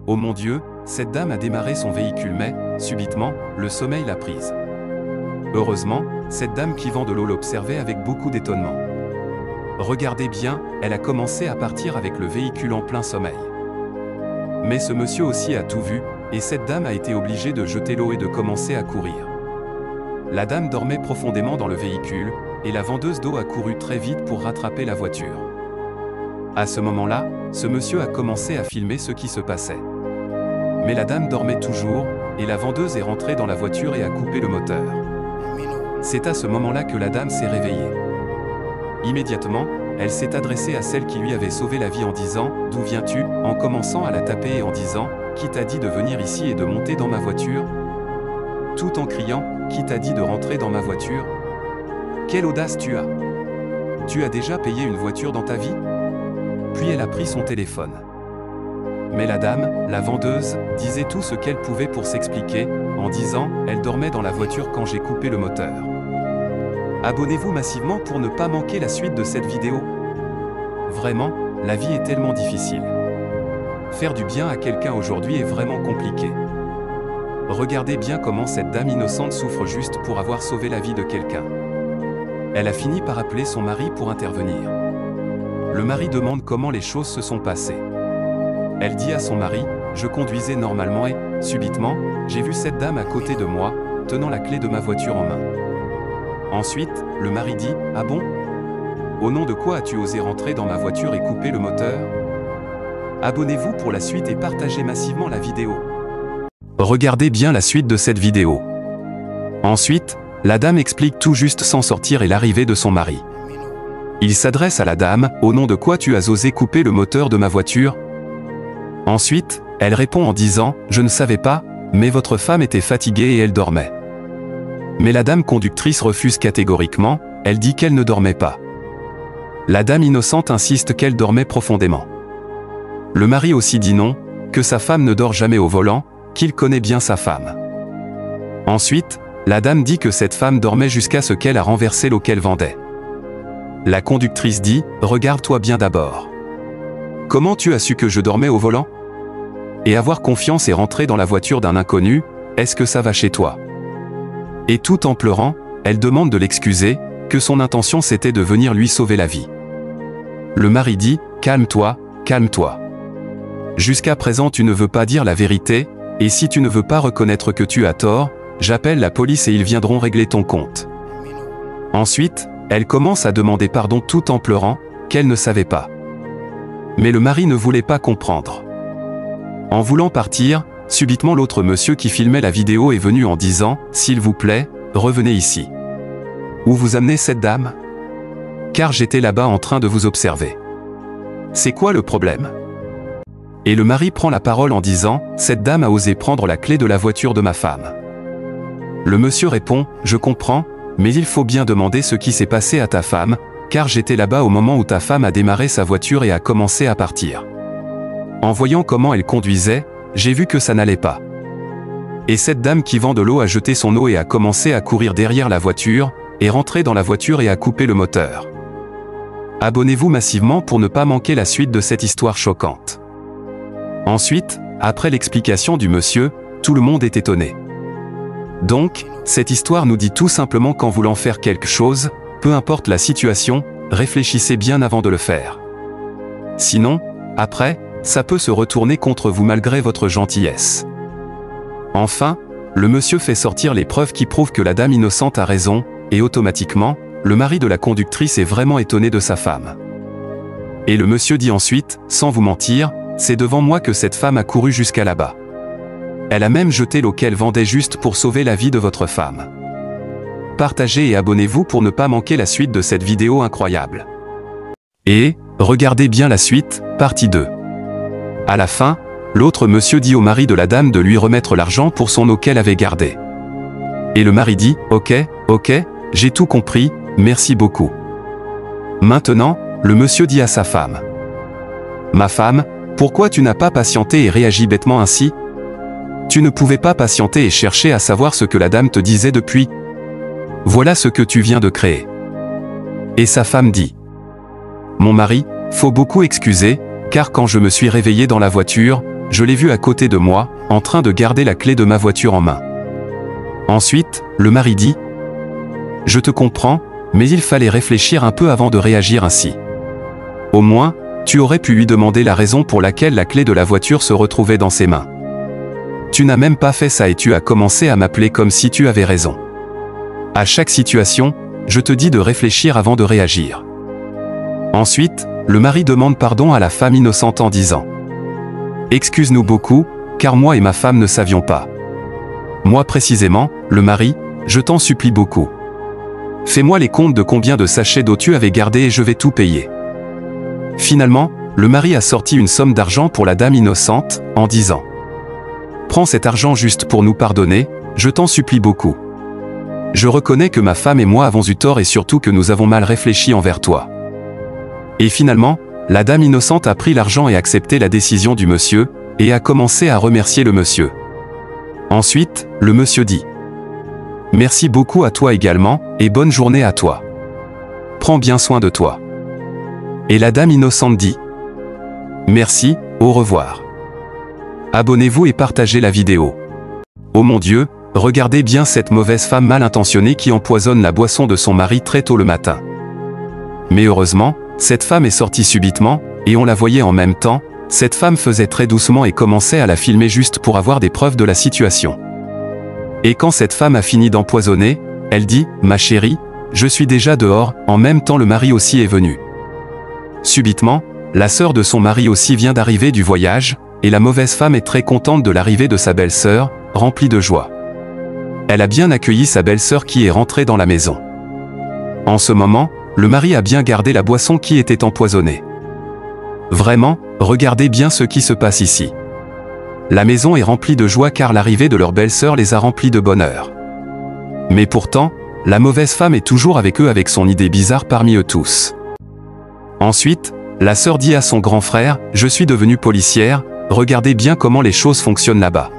Oh mon Dieu, cette dame a démarré son véhicule mais, subitement, le sommeil l'a prise. Heureusement, cette dame qui vend de l'eau l'observait avec beaucoup d'étonnement. Regardez bien, elle a commencé à partir avec le véhicule en plein sommeil. Mais ce monsieur aussi a tout vu, et cette dame a été obligée de jeter l'eau et de commencer à courir. La dame dormait profondément dans le véhicule, et la vendeuse d'eau a couru très vite pour rattraper la voiture. À ce moment-là, ce monsieur a commencé à filmer ce qui se passait. Mais la dame dormait toujours, et la vendeuse est rentrée dans la voiture et a coupé le moteur. C'est à ce moment-là que la dame s'est réveillée. Immédiatement, elle s'est adressée à celle qui lui avait sauvé la vie en disant « D'où viens-tu » en commençant à la taper et en disant « Qui t'a dit de venir ici et de monter dans ma voiture ?» Tout en criant « Qui t'a dit de rentrer dans ma voiture ?» Quelle audace tu as! Tu as déjà payé une voiture dans ta vie? Puis elle a pris son téléphone. Mais la dame, la vendeuse, disait tout ce qu'elle pouvait pour s'expliquer, en disant « Elle dormait dans la voiture quand j'ai coupé le moteur. » Abonnez-vous massivement pour ne pas manquer la suite de cette vidéo. Vraiment, la vie est tellement difficile. Faire du bien à quelqu'un aujourd'hui est vraiment compliqué. Regardez bien comment cette dame innocente souffre juste pour avoir sauvé la vie de quelqu'un. Elle a fini par appeler son mari pour intervenir. Le mari demande comment les choses se sont passées. Elle dit à son mari, « Je conduisais normalement et, subitement, j'ai vu cette dame à côté de moi, tenant la clé de ma voiture en main. » Ensuite, le mari dit, « Ah bon? Au nom de quoi as-tu osé rentrer dans ma voiture et couper le moteur ?» Abonnez-vous pour la suite et partagez massivement la vidéo. Regardez bien la suite de cette vidéo. Ensuite, la dame explique tout juste sans sortir et l'arrivée de son mari. Il s'adresse à la dame, « Au nom de quoi tu as osé couper le moteur de ma voiture ?» Ensuite, elle répond en disant, « Je ne savais pas, mais votre femme était fatiguée et elle dormait. » Mais la dame conductrice refuse catégoriquement, elle dit qu'elle ne dormait pas. La dame innocente insiste qu'elle dormait profondément. Le mari aussi dit non, que sa femme ne dort jamais au volant, qu'il connaît bien sa femme. Ensuite, la dame dit que cette femme dormait jusqu'à ce qu'elle a renversé l'eau qu'elle vendait. La conductrice dit, « Regarde-toi bien d'abord. Comment tu as su que je dormais au volant? Et avoir confiance et rentrer dans la voiture d'un inconnu, est-ce que ça va chez toi ?» Et tout en pleurant, elle demande de l'excuser, que son intention c'était de venir lui sauver la vie. Le mari dit, « Calme-toi, calme-toi. Jusqu'à présent tu ne veux pas dire la vérité, et si tu ne veux pas reconnaître que tu as tort, j'appelle la police et ils viendront régler ton compte. » Ensuite, elle commence à demander pardon tout en pleurant, qu'elle ne savait pas. Mais le mari ne voulait pas comprendre. En voulant partir, subitement l'autre monsieur qui filmait la vidéo est venu en disant « S'il vous plaît, revenez ici. Où vous amenez cette dame? Car j'étais là-bas en train de vous observer. C'est quoi le problème ?» Et le mari prend la parole en disant « Cette dame a osé prendre la clé de la voiture de ma femme. » Le monsieur répond « Je comprends, mais il faut bien demander ce qui s'est passé à ta femme, car j'étais là-bas au moment où ta femme a démarré sa voiture et a commencé à partir. En voyant comment elle conduisait, j'ai vu que ça n'allait pas. Et cette dame qui vend de l'eau a jeté son eau et a commencé à courir derrière la voiture, est rentrée dans la voiture et a coupé le moteur. » Abonnez-vous massivement pour ne pas manquer la suite de cette histoire choquante. Ensuite, après l'explication du monsieur, tout le monde est étonné. Donc, cette histoire nous dit tout simplement qu'en voulant faire quelque chose, peu importe la situation, réfléchissez bien avant de le faire. Sinon, après, ça peut se retourner contre vous malgré votre gentillesse. Enfin, le monsieur fait sortir les preuves qui prouvent que la dame innocente a raison, et automatiquement, le mari de la conductrice est vraiment étonné de sa femme. Et le monsieur dit ensuite, sans vous mentir, « C'est devant moi que cette femme a couru jusqu'à là-bas. Elle a même jeté l'eau qu'elle vendait juste pour sauver la vie de votre femme. » Partagez et abonnez-vous pour ne pas manquer la suite de cette vidéo incroyable. Et, regardez bien la suite, partie 2. À la fin, l'autre monsieur dit au mari de la dame de lui remettre l'argent pour son eau qu'elle avait gardée. Et le mari dit « Ok, j'ai tout compris, merci beaucoup. » Maintenant, le monsieur dit à sa femme « Ma femme, pourquoi tu n'as pas patienté et réagi bêtement ainsi? Tu ne pouvais pas patienter et chercher à savoir ce que la dame te disait depuis? Voilà ce que tu viens de créer. » Et sa femme dit « Mon mari, faut beaucoup excuser, car quand je me suis réveillée dans la voiture, je l'ai vu à côté de moi, en train de garder la clé de ma voiture en main. Ensuite, le mari dit « Je te comprends, mais il fallait réfléchir un peu avant de réagir ainsi. Au moins, tu aurais pu lui demander la raison pour laquelle la clé de la voiture se retrouvait dans ses mains. Tu n'as même pas fait ça et tu as commencé à m'appeler comme si tu avais raison. À chaque situation, je te dis de réfléchir avant de réagir. » Ensuite, le mari demande pardon à la femme innocente en disant « Excuse-nous beaucoup, car moi et ma femme ne savions pas. » Moi précisément, le mari, je t'en supplie beaucoup. Fais-moi les comptes de combien de sachets d'eau tu avais gardé et je vais tout payer. Finalement, le mari a sorti une somme d'argent pour la dame innocente, en disant « Prends cet argent juste pour nous pardonner, je t'en supplie beaucoup. Je reconnais que ma femme et moi avons eu tort et surtout que nous avons mal réfléchi envers toi. » Et finalement, la dame innocente a pris l'argent et accepté la décision du monsieur, et a commencé à remercier le monsieur. Ensuite, le monsieur dit « Merci beaucoup à toi également, et bonne journée à toi. Prends bien soin de toi. » Et la dame innocente dit « Merci, au revoir. Abonnez-vous et partagez la vidéo. Oh mon Dieu, regardez bien cette mauvaise femme mal intentionnée qui empoisonne la boisson de son mari très tôt le matin. » Mais heureusement, cette femme est sortie subitement, et on la voyait en même temps. Cette femme faisait très doucement et commençait à la filmer juste pour avoir des preuves de la situation. Et quand cette femme a fini d'empoisonner, elle dit « Ma chérie, je suis déjà dehors », en même temps le mari aussi est venu. Subitement, la sœur de son mari aussi vient d'arriver du voyage, et la mauvaise femme est très contente de l'arrivée de sa belle-sœur, remplie de joie. Elle a bien accueilli sa belle-sœur qui est rentrée dans la maison. En ce moment, le mari a bien gardé la boisson qui était empoisonnée. Vraiment, regardez bien ce qui se passe ici. La maison est remplie de joie car l'arrivée de leur belle-sœur les a remplis de bonheur. Mais pourtant, la mauvaise femme est toujours avec eux avec son idée bizarre parmi eux tous. Ensuite, la sœur dit à son grand frère « Je suis devenue policière, regardez bien comment les choses fonctionnent là-bas. »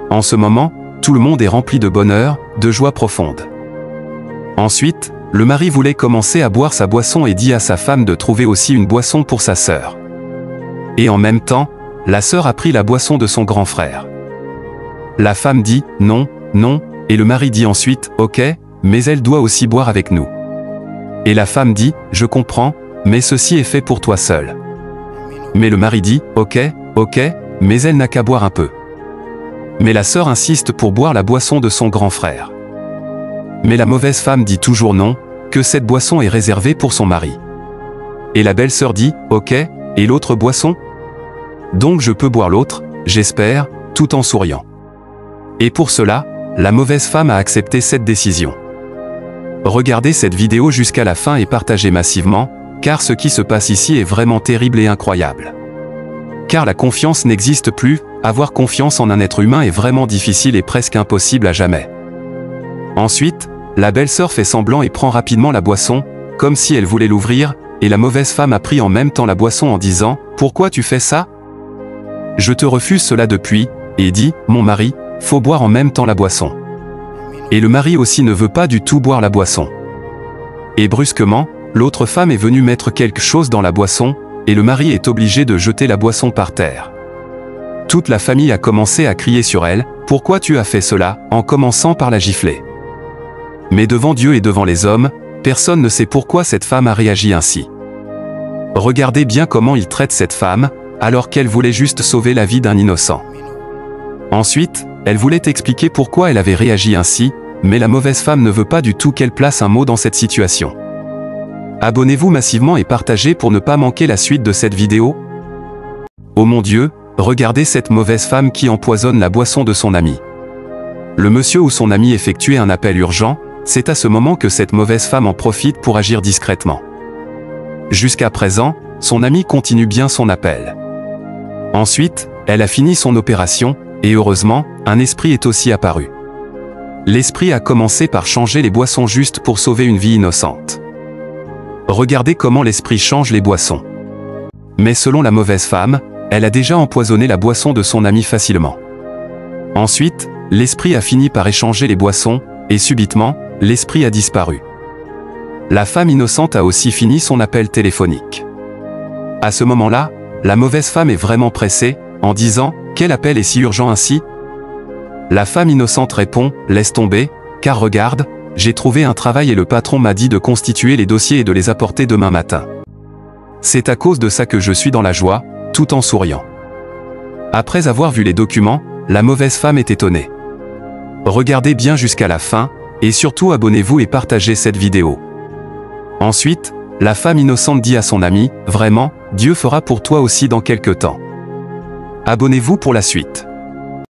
En ce moment, tout le monde est rempli de bonheur, de joie profonde. Ensuite, le mari voulait commencer à boire sa boisson et dit à sa femme de trouver aussi une boisson pour sa sœur. Et en même temps, la sœur a pris la boisson de son grand frère. La femme dit « Non, non », et le mari dit ensuite « Ok, mais elle doit aussi boire avec nous. » Et la femme dit « Je comprends, mais ceci est fait pour toi seul. » Mais le mari dit « Ok, ok, mais elle n'a qu'à boire un peu. » Mais la sœur insiste pour boire la boisson de son grand frère. Mais la mauvaise femme dit toujours non, que cette boisson est réservée pour son mari. Et la belle-sœur dit « Ok, et l'autre boisson ? Donc je peux boire l'autre, j'espère, tout en souriant. » Et pour cela, la mauvaise femme a accepté cette décision. Regardez cette vidéo jusqu'à la fin et partagez massivement, car ce qui se passe ici est vraiment terrible et incroyable. Car la confiance n'existe plus, avoir confiance en un être humain est vraiment difficile et presque impossible à jamais. Ensuite, la belle-sœur fait semblant et prend rapidement la boisson, comme si elle voulait l'ouvrir, et la mauvaise femme a pris en même temps la boisson en disant « Pourquoi tu fais ça ? Je te refuse cela depuis », et dit « Mon mari, faut boire en même temps la boisson. » Et le mari aussi ne veut pas du tout boire la boisson. Et brusquement, l'autre femme est venue mettre quelque chose dans la boisson, et le mari est obligé de jeter la boisson par terre. Toute la famille a commencé à crier sur elle « Pourquoi tu as fait cela ?» en commençant par la gifler. Mais devant Dieu et devant les hommes, personne ne sait pourquoi cette femme a réagi ainsi. Regardez bien comment il traite cette femme, alors qu'elle voulait juste sauver la vie d'un innocent. Ensuite, elle voulait expliquer pourquoi elle avait réagi ainsi, mais la mauvaise femme ne veut pas du tout qu'elle place un mot dans cette situation. Abonnez-vous massivement et partagez pour ne pas manquer la suite de cette vidéo. Oh mon Dieu, regardez cette mauvaise femme qui empoisonne la boisson de son ami. Le monsieur ou son ami effectuait un appel urgent, c'est à ce moment que cette mauvaise femme en profite pour agir discrètement. Jusqu'à présent, son ami continue bien son appel. Ensuite, elle a fini son opération, et heureusement, un esprit est aussi apparu. L'esprit a commencé par changer les boissons juste pour sauver une vie innocente. Regardez comment l'esprit change les boissons. Mais selon la mauvaise femme, elle a déjà empoisonné la boisson de son ami facilement. Ensuite, l'esprit a fini par échanger les boissons, et subitement, l'esprit a disparu. La femme innocente a aussi fini son appel téléphonique. À ce moment-là, la mauvaise femme est vraiment pressée, en disant « Quel appel est si urgent ainsi ?» La femme innocente répond « Laisse tomber, car regarde, j'ai trouvé un travail et le patron m'a dit de constituer les dossiers et de les apporter demain matin. C'est à cause de ça que je suis dans la joie, tout en souriant. » Après avoir vu les documents, la mauvaise femme est étonnée. Regardez bien jusqu'à la fin, et surtout abonnez-vous et partagez cette vidéo. Ensuite, la femme innocente dit à son ami « Vraiment, Dieu fera pour toi aussi dans quelque temps. » Abonnez-vous pour la suite.